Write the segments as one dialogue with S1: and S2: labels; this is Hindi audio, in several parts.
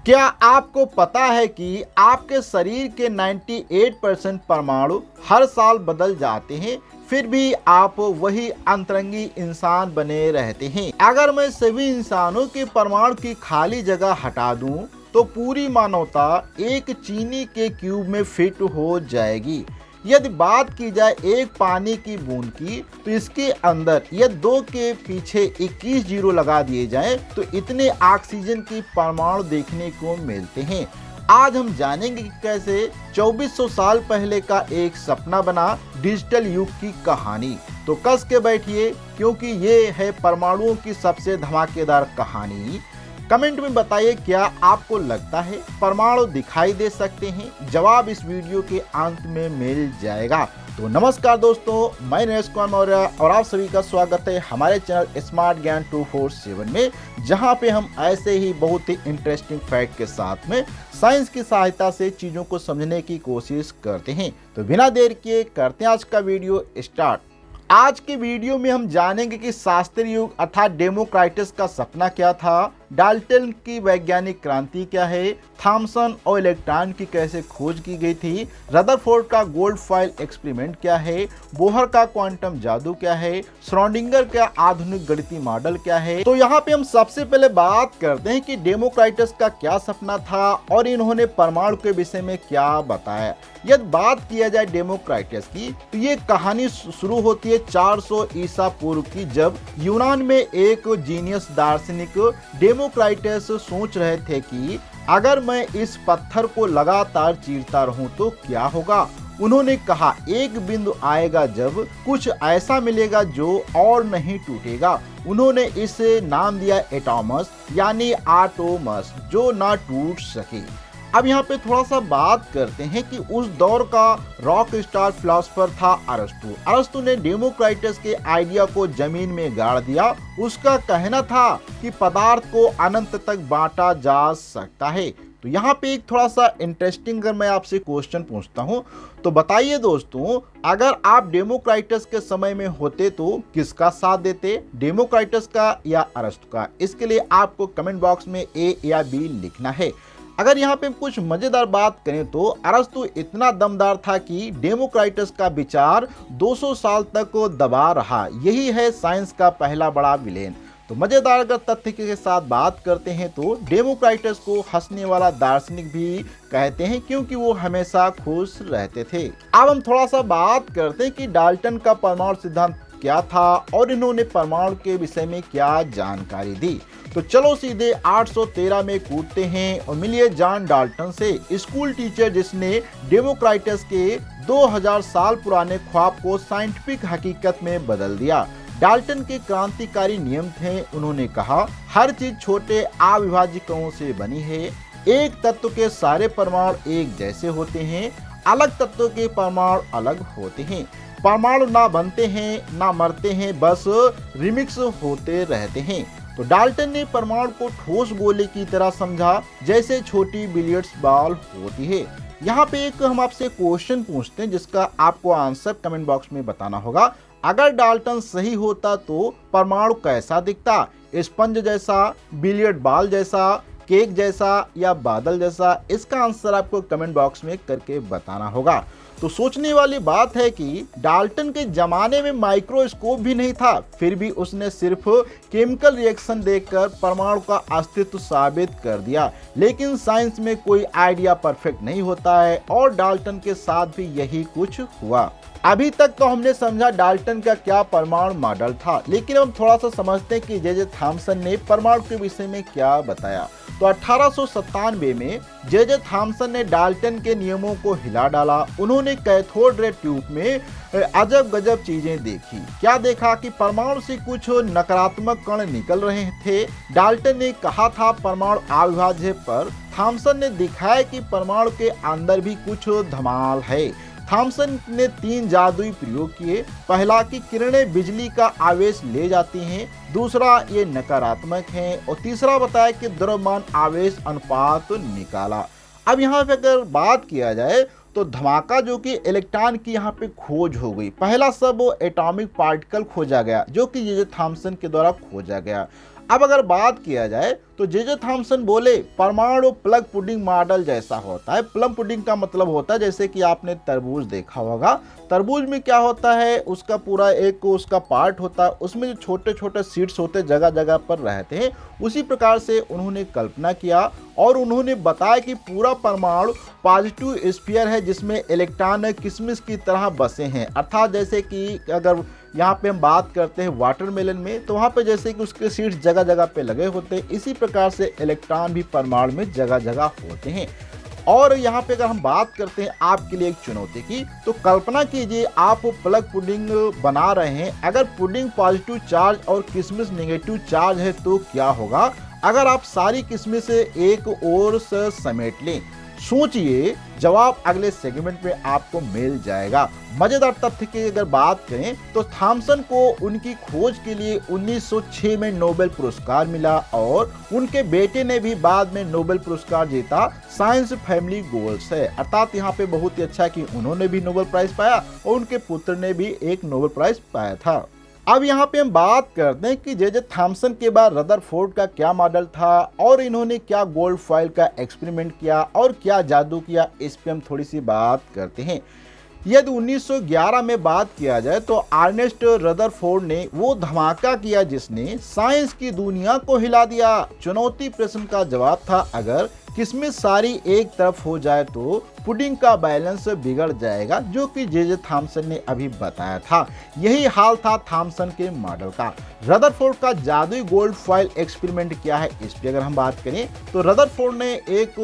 S1: क्या आपको पता है कि आपके शरीर के 98% परमाणु हर साल बदल जाते हैं, फिर भी आप वही अंतरंगी इंसान बने रहते हैं। अगर मैं सभी इंसानों के परमाणु की खाली जगह हटा दूं, तो पूरी मानवता एक चीनी के क्यूब में फिट हो जाएगी। यदि बात की जाए एक पानी की बूंद की, तो इसके अंदर यदि 2 के पीछे 21 जीरो लगा दिए जाएं, तो इतने ऑक्सीजन की परमाणु देखने को मिलते हैं। आज हम जानेंगे कि कैसे 2400 साल पहले का एक सपना बना डिजिटल युग की कहानी। तो कस के बैठिए, क्योंकि ये है परमाणुओं की सबसे धमाकेदार कहानी। कमेंट में बताइए, क्या आपको लगता है परमाणु दिखाई दे सकते हैं? जवाब इस वीडियो के अंत में मिल जाएगा। तो नमस्कार दोस्तों, मैं नरेश कुमार मौर्य और आप सभी का स्वागत है हमारे चैनल स्मार्ट ज्ञान 247 में, जहां पे हम ऐसे ही बहुत ही इंटरेस्टिंग फैक्ट के साथ में साइंस की सहायता से चीजों को समझने की कोशिश करते हैं। तो बिना देर किए करते हैं आज का वीडियो स्टार्ट। आज के वीडियो में हम जानेंगे कि शास्त्रीय युग अर्थात डेमोक्राइटस का सपना क्या था, डाल्टन की वैज्ञानिक क्रांति क्या है, थॉमसन और इलेक्ट्रॉन की कैसे खोज की गई थी, रदरफोर्ड का गोल्ड फॉइल एक्सपेरिमेंट क्या है, बोहर का क्वांटम जादू क्या है, श्रोडिंगर का आधुनिक गणितीय मॉडल क्या है। तो यहाँ पे हम सबसे पहले बात करते हैं कि डेमोक्राइटस का क्या सपना था और इन्होंने परमाणु के विषय में क्या बताया। यदि बात किया जाए डेमोक्राइटस की, तो ये कहानी शुरू होती है 400 ईसा पूर्व की, जब यूनान में एक जीनियस दार्शनिक डेमोक्राइटस सोच रहे थे कि अगर मैं इस पत्थर को लगातार चीरता रहूं तो क्या होगा। उन्होंने कहा, एक बिंदु आएगा जब कुछ ऐसा मिलेगा जो और नहीं टूटेगा। उन्होंने इसे नाम दिया एटॉमस यानी आटोमस, जो ना टूट सके। अब यहाँ पे थोड़ा सा बात करते हैं कि उस दौर का रॉक स्टार फिलोसोफर था अरस्तु। अरस्तु ने डेमोक्राइटस के आइडिया को जमीन में गाड़ दिया। उसका कहना था कि पदार्थ को अनंत तक बांटा जा सकता है। तो यहाँ पे एक थोड़ा सा इंटरेस्टिंग अगर मैं आपसे क्वेश्चन पूछता हूँ, तो बताइए दोस्तों, अगर आप डेमोक्राइटस के समय में होते तो किसका साथ देते, डेमोक्राइटस का या अरस्तु का? इसके लिए आपको कमेंट बॉक्स में ए या बी लिखना है। अगर यहाँ पे कुछ मजेदार बात करें तो अरस्तु इतना दमदार था कि डेमोक्राइटस का विचार 200 साल तक दबा रहा। यही है साइंस का पहला बड़ा विलेन। तो मजेदार अगर तथ्य के साथ बात करते हैं तो डेमोक्राइटस को हंसने वाला दार्शनिक भी कहते हैं, क्योंकि वो हमेशा खुश रहते थे। अब हम थोड़ा सा बात करते हैं कि डाल्टन का परमाणु सिद्धांत क्या था और इन्होंने परमाणु के विषय में क्या जानकारी दी। तो चलो सीधे 813 में कूदते हैं और मिलिए जॉन डाल्टन से, स्कूल टीचर जिसने डेमोक्राइटस के 2000 साल पुराने ख्वाब को साइंटिफिक हकीकत में बदल दिया। डाल्टन के क्रांतिकारी नियम थे। उन्होंने कहा, हर चीज छोटे अविभाज्य कणों से बनी है। एक तत्व के सारे परमाणु एक जैसे होते हैं, अलग तत्वों के परमाणु अलग होते हैं। परमाणु ना बनते हैं ना मरते हैं, बस रिमिक्स होते रहते हैं। तो डाल्टन ने परमाणु को ठोस गोले की तरह समझा, जैसे छोटी बिलियर्ड्स बॉल होती है। यहाँ पे एक हम आपसे क्वेश्चन पूछते हैं, जिसका आपको आंसर कमेंट बॉक्स में बताना होगा। अगर डाल्टन सही होता तो परमाणु कैसा दिखता? स्पंज जैसा, बिलियर्ड बॉल जैसा, केक जैसा या बादल जैसा? इसका आंसर आपको कमेंट बॉक्स में करके बताना होगा। तो सोचने वाली बात है कि डाल्टन के जमाने में माइक्रोस्कोप भी नहीं था, फिर भी उसने सिर्फ केमिकल रिएक्शन देखकर परमाणु का अस्तित्व साबित कर दिया। लेकिन साइंस में कोई आइडिया परफेक्ट नहीं होता है और डाल्टन के साथ भी यही कुछ हुआ। अभी तक तो हमने समझा डाल्टन का क्या परमाणु मॉडल था, लेकिन हम थोड़ा सा समझते हैं कि जे थॉमसन ने परमाणु के विषय में क्या बताया। तो 1897 में जे थॉमसन ने डाल्टन के नियमों को हिला डाला। उन्होंने कैथोड रे ट्यूब में अजब गजब चीजें देखी। क्या देखा कि परमाणु से कुछ नकारात्मक कण निकल रहे थे। डाल्टन ने कहा था परमाणु अविभाज्य, पर थॉमसन ने दिखाया कि परमाणु के अंदर भी कुछ धमाल है। थॉमसन ने 3 जादुई प्रयोग किए। पहला कि किरणें बिजली का आवेश ले जाती हैं, दूसरा ये नकारात्मक है, और तीसरा बताया कि द्रव्यमान आवेश अनुपात निकाला। अब यहाँ पे अगर बात किया जाए तो धमाका जो कि इलेक्ट्रॉन की यहाँ पे खोज हो गई। पहला सब एटॉमिक पार्टिकल खोजा गया, जो कि जे थॉमसन के द्वारा खोजा गया। अब अगर बात किया जाए तो जे थॉमसन बोले परमाणु प्लग पुडिंग मॉडल जैसा होता है। प्लम पुडिंग का मतलब होता है जैसे कि आपने तरबूज देखा होगा, तरबूज में क्या होता है, उसका पूरा एक उसका पार्ट होता है, उसमें जो छोटे छोटे सीड्स होते जगह जगह पर रहते हैं, उसी प्रकार से उन्होंने कल्पना किया और उन्होंने बताया कि पूरा परमाणु पॉजिटिव स्फीयर है जिसमें इलेक्ट्रॉन किशमिश की तरह बसे हैं। अर्थात जैसे कि अगर यहाँ पे हम बात करते हैं वाटरमेलन में, तो वहाँ पे जैसे कि उसके सीड्स जगह जगह पे लगे होते हैं, इसी प्रकार से इलेक्ट्रॉन भी परमाणु में जगह जगह होते हैं। और यहाँ पे अगर हम बात करते हैं आपके लिए एक चुनौती की, तो कल्पना कीजिए आप प्लग पुडिंग बना रहे हैं, अगर पुडिंग पॉजिटिव चार्ज और किशमिश नेगेटिव चार्ज है तो क्या होगा अगर आप सारी किशमिश एक ओर से समेट लें। सोचिए, जवाब अगले सेगमेंट में आपको मिल जाएगा। मजेदार तथ्य की अगर बात करें तो थॉमसन को उनकी खोज के लिए 1906 में नोबेल पुरस्कार मिला और उनके बेटे ने भी बाद में नोबेल पुरस्कार जीता। साइंस फैमिली गोल्स है, अर्थात यहाँ पे बहुत ही अच्छा कि उन्होंने भी नोबेल प्राइज पाया और उनके पुत्र ने भी एक नोबेल प्राइज पाया था। अब यहाँ पे हम बात करते हैं कि जे थॉमसन के बाद रदरफोर्ड का क्या मॉडल था और इन्होंने क्या गोल्ड फॉइल का एक्सपेरिमेंट किया और क्या जादू किया, इस पे हम थोड़ी सी बात करते हैं। यदि 1911 में बात किया जाए तो अर्नेस्ट रदरफोर्ड ने वो धमाका किया जिसने साइंस की दुनिया को हिला दिया। चुनौती प्रश्न का जवाब था अगर किशमिश सारी एक तरफ हो जाए तो पुडिंग का बैलेंस बिगड़ जाएगा, जो कि जे थॉमसन ने अभी बताया था। यही हाल था थॉमसन के मॉडल का। रदरफोर्ड का जादुई गोल्ड फॉइल एक्सपेरिमेंट क्या है, इस पे अगर हम बात करें तो रदरफोर्ड ने एक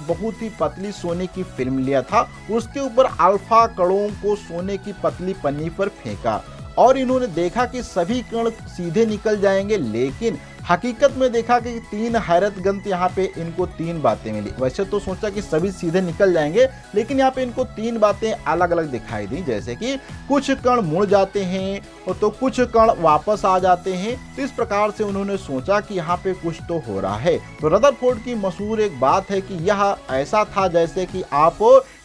S1: बहुत ही पतली सोने की फिल्म लिया था, उसके ऊपर अल्फा कणों को सोने की पतली पन्नी पर फेंका और इन्होंने देखा कि सभी कण सीधे निकल जाएंगे, लेकिन हकीकत में देखा कि तीन हैरतगंत यहाँ पे इनको तीन बातें मिली। वैसे तो सोचा कि सभी सीधे निकल जाएंगे, लेकिन यहाँ पे इनको तीन बातें अलग अलग दिखाई दी, जैसे कि कुछ कण मुड़ जाते हैं और तो कुछ कण वापस आ जाते हैं। तो इस प्रकार से उन्होंने सोचा कि यहाँ पे कुछ तो हो रहा है। तो रदरफोर्ड की मशहूर एक बात है कि यह ऐसा था जैसे कि आप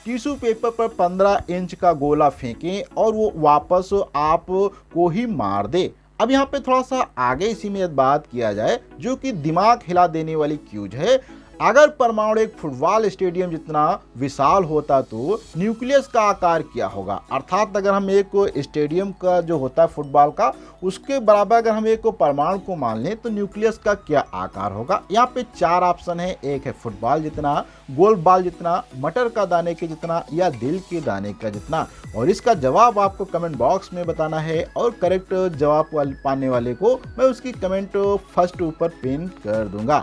S1: टिश्यू पेपर पर 15 इंच का गोला फेंकें और वो वापस आप को ही मार दे। अब यहाँ पे थोड़ा सा आगे इसी में बात किया जाए जो कि दिमाग हिला देने वाली क्यूज है। अगर परमाणु एक फुटबॉल स्टेडियम जितना विशाल होता तो न्यूक्लियस का आकार क्या होगा। अर्थात अगर हम एक स्टेडियम का जो होता है फुटबॉल का, उसके बराबर अगर हम एक परमाणु को मान लें तो न्यूक्लियस का क्या आकार होगा। यहाँ पे चार ऑप्शन है, एक है फुटबॉल जितना, गोल बॉल जितना, मटर का दाने के जितना या दिल के दाने का जितना। और इसका जवाब आपको कमेंट बॉक्स में बताना है और करेक्ट जवाब पाने वाले को मैं उसकी कमेंट फर्स्ट ऊपर पिन कर दूंगा।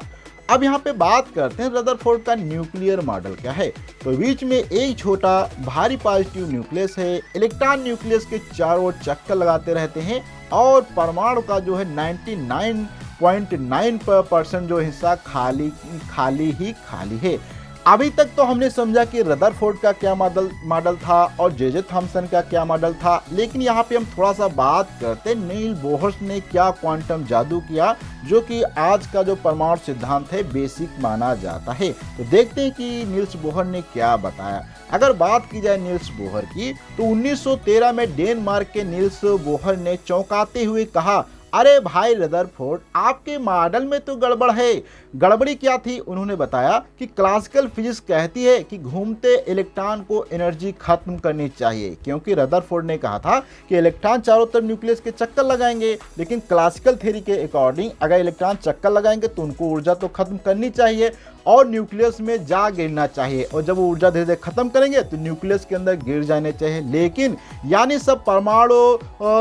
S1: अब यहाँ पे बात करते हैं रदरफोर्ड का न्यूक्लियर मॉडल क्या है। तो बीच में एक छोटा भारी पॉजिटिव न्यूक्लियस है, इलेक्ट्रॉन न्यूक्लियस के चारों ओर चक्कर लगाते रहते हैं और परमाणु का जो है 99.9% जो हिस्सा खाली है। अभी तक तो हमने समझा कि रदरफोर्ड का क्या मॉडल था और जे थॉमसन का क्या मॉडल था, लेकिन यहाँ पे हम थोड़ा सा बात करते हैं नील बोहर ने क्या क्वांटम जादू किया, जो कि आज का जो परमाणु सिद्धांत है बेसिक माना जाता है। तो देखते हैं कि नील्स बोहर ने क्या बताया। अगर बात की जाए नील्स बोहर की तो 1913 में डेनमार्क के नील्स बोहर ने चौंकाते हुए कहा, अरे भाई रदरफोर्ड, आपके मॉडल में तो गड़बड़ है। गड़बड़ी क्या थी, उन्होंने बताया कि क्लासिकल फिजिक्स कहती है कि घूमते इलेक्ट्रॉन को एनर्जी खत्म करनी चाहिए, क्योंकि रदरफोर्ड ने कहा था कि इलेक्ट्रॉन चारों तरफ न्यूक्लियस के चक्कर लगाएंगे, लेकिन क्लासिकल थ्योरी के अकॉर्डिंग अगर इलेक्ट्रॉन चक्कर लगाएंगे तो उनको ऊर्जा तो खत्म करनी चाहिए और न्यूक्लियस में जा गिरना चाहिए, और जब वो ऊर्जा धीरे धीरे खत्म करेंगे तो न्यूक्लियस के अंदर गिर जाने चाहिए, लेकिन यानी सब परमाणु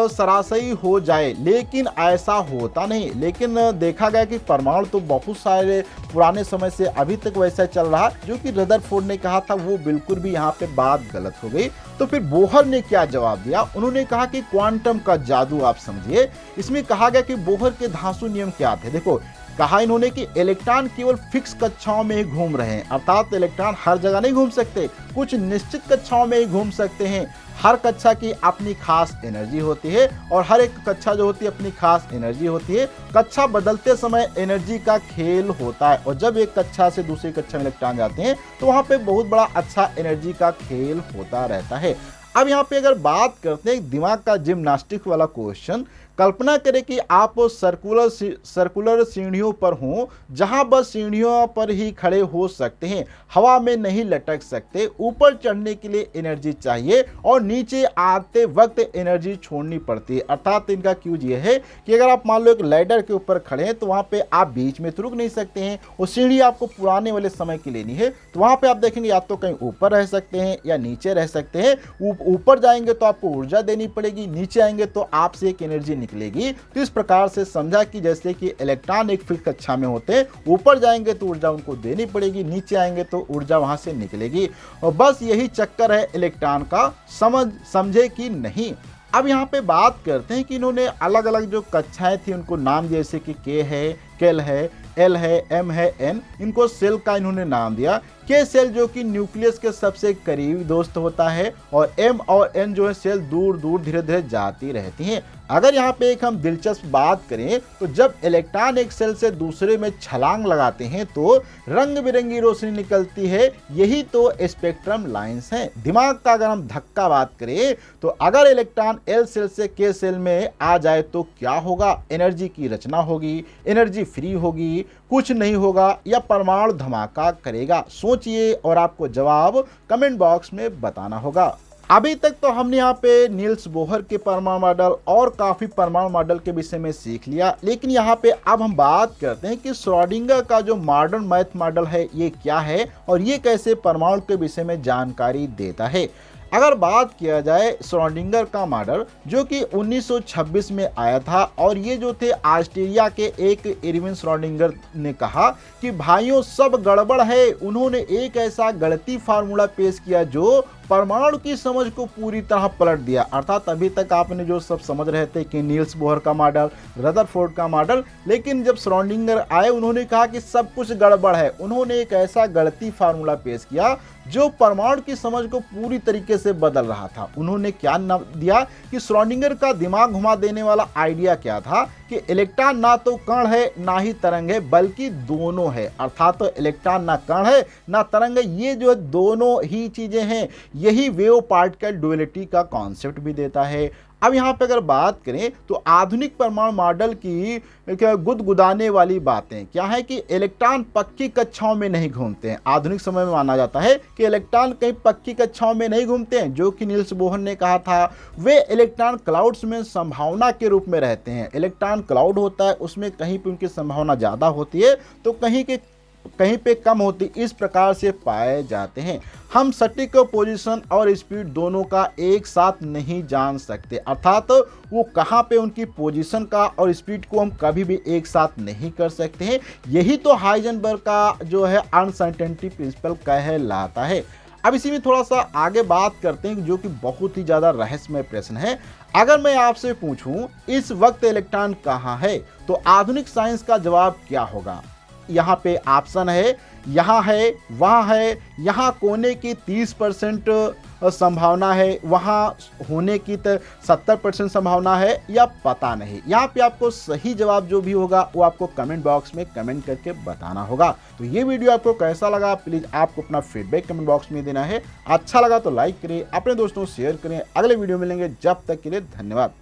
S1: सरासरी हो जाए, लेकिन ऐसा होता नहीं। लेकिन देखा गया कि परमाणु तो बहुत सारे पुराने समय से अभी तक वैसा चल रहा, जो कि रदरफोर्ड ने कहा था वो बिल्कुल भी यहाँ पे बात गलत हो गई। तो फिर बोहर ने क्या जवाब दिया, उन्होंने कहा कि क्वांटम का जादू आप समझिए। इसमें कहा गया कि बोहर के धांसू नियम क्या थे। देखो, कहा इन्होंने कि इलेक्ट्रॉन केवल फिक्स कक्षाओं में ही घूम रहे हैं, अर्थात इलेक्ट्रॉन हर जगह नहीं घूम सकते, कुछ निश्चित कक्षाओं में ही घूम सकते हैं। हर कक्षा की अपनी खास एनर्जी होती है और हर एक कक्षा जो होती है अपनी खास एनर्जी होती है। कक्षा बदलते समय एनर्जी का खेल होता है, और जब एक कक्षा से दूसरी कक्षा में इलेक्ट्रॉन जाते हैं तो वहाँ पे बहुत बड़ा अच्छा एनर्जी का खेल होता रहता है। अब यहाँ पे अगर बात करते हैं दिमाग का जिम्नास्टिक वाला क्वेश्चन, कल्पना करें कि आप सर्कुलर सीढ़ियों पर हों, जहां बस सीढ़ियों पर ही खड़े हो सकते हैं, हवा में नहीं लटक सकते। ऊपर चढ़ने के लिए एनर्जी चाहिए और नीचे आते वक्त एनर्जी छोड़नी पड़ती है। अर्थात इनका क्यूज ये है कि अगर आप मान लो एक लैडर के ऊपर खड़े हैं तो वहां पे आप बीच में तो रुक नहीं सकते हैं, वो सीढ़ी आपको पुराने वाले समय की लेनी है। तो वहां पे आप देखेंगे या तो कहीं ऊपर रह सकते हैं या नीचे रह सकते हैं। ऊपर जाएंगे तो आपको ऊर्जा देनी पड़ेगी, नीचे आएंगे तो आपसे एक एनर्जी निकलेगी। तो इस प्रकार से समझा कि जैसे कि इलेक्ट्रॉन एक फिक्स कक्षा में होते हैं, ऊपर जाएंगे तो ऊर्जा उनको देनी पड़ेगी, नीचे आएंगे तो ऊर्जा वहां से निकलेगी। और बस यही चक्कर है इलेक्ट्रॉन का, समझे कि नहीं। अब यहाँ पे बात करते हैं कि इन्होंने अलग अलग जो कक्षाएं थी उनको नाम, जैसे कि के है, केल है, एल है, एम है, एन, इनको सेल का इन्होंने नाम दिया। के सेल जो कि न्यूक्लियस के सबसे करीबी दोस्त होता है और एम और एन जो है सेल दूर दूर धीरे धीरे जाती रहती हैं। अगर यहाँ पे एक हम दिलचस्प बात करें तो जब इलेक्ट्रॉन एक सेल से दूसरे में छलांग लगाते हैं तो रंग बिरंगी रोशनी निकलती है, यही तो स्पेक्ट्रम लाइंस हैं। दिमाग का अगर हम धक्का बात करें तो अगर इलेक्ट्रॉन एल सेल से के सेल में आ जाए तो क्या होगा? एनर्जी की रचना होगी, एनर्जी फ्री होगी, कुछ नहीं होगा या परमाणु धमाका करेगा? सोचिए और आपको जवाब कमेंट बॉक्स में बताना होगा। अभी तक तो हमने यहाँ पे नील्स बोहर के परमाणु मॉडल और काफी परमाणु मॉडल के विषय में सीख लिया, लेकिन यहाँ पे अब हम बात करते हैं कि श्रोडिंगर का जो मॉडर्न मैथ मॉडल है ये क्या है और ये कैसे परमाणु के विषय में जानकारी देता है। अगर बात किया जाए श्रोडिंगर का मॉडल जो कि 1926 में आया था और ये जो थे ऑस्ट्रेलिया के एक एरविन श्रोडिंगर ने कहा कि भाइयों सब गड़बड़ है। उन्होंने एक ऐसा गणितीय फार्मूला पेश किया जो परमाणु की समझ को पूरी तरह पलट दिया। अर्थात अभी तक आपने जो सब समझ रहे थे कि नील्स बोहर का मॉडल, रदरफोर्ड का मॉडल, लेकिन जब श्रोडिंगर आए उन्होंने कहा कि सब कुछ गड़बड़ है। उन्होंने एक ऐसा गणितीय फार्मूला पेश किया जो परमाणु की समझ को पूरी तरीके से बदल रहा था। उन्होंने क्या नाम दिया कि श्रोडिंगर का दिमाग घुमा देने वाला आइडिया क्या था कि इलेक्ट्रॉन ना तो कण है ना ही तरंग है बल्कि दोनों है। अर्थात तो इलेक्ट्रॉन ना कण है ना तरंग है, ये जो है दोनों ही चीजें हैं। यही वेव पार्टिकल ड्युअलिटी का कॉन्सेप्ट भी देता है। अब यहाँ पे अगर बात करें तो आधुनिक परमाणु मॉडल की गुदगुदाने वाली बातें क्या है कि इलेक्ट्रॉन पक्की कक्षाओं में नहीं घूमते हैं। आधुनिक समय में माना जाता है कि इलेक्ट्रॉन कहीं पक्की कक्षाओं में नहीं घूमते हैं, जो कि नील्स बोहर ने कहा था। वे इलेक्ट्रॉन क्लाउड्स में संभावना के रूप में रहते हैं। इलेक्ट्रॉन क्लाउड होता है, उसमें कहीं पे उनकी संभावना ज़्यादा होती है तो कहीं पे कम होती, इस प्रकार से पाए जाते हैं। हम सटीक पोजीशन और स्पीड दोनों का एक साथ नहीं जान सकते। अर्थात वो कहाँ पे उनकी पोजीशन का और स्पीड को हम कभी भी एक साथ नहीं कर सकते हैं। यही तो हाइजेनबर्ग का जो है अनसर्टेनिटी प्रिंसिपल कहलाता है। अब इसी में थोड़ा सा आगे बात करते हैं जो कि बहुत ही ज़्यादा रहस्यमय प्रश्न है। अगर मैं आपसे पूछूं इस वक्त इलेक्ट्रॉन कहाँ है तो आधुनिक साइंस का जवाब क्या होगा? यहाँ पे ऑप्शन है, यहाँ है, वहाँ है, यहाँ कोने की 30% संभावना है, वहाँ होने की 70% संभावना है या पता नहीं। यहाँ पे आपको सही जवाब जो भी होगा वो आपको कमेंट बॉक्स में कमेंट करके बताना होगा। तो ये वीडियो आपको कैसा लगा प्लीज़ आपको अपना फीडबैक कमेंट बॉक्स में देना है। अच्छा लगा तो लाइक करें, अपने दोस्तों शेयर करें। अगले वीडियो मिलेंगे, जब तक के लिए धन्यवाद।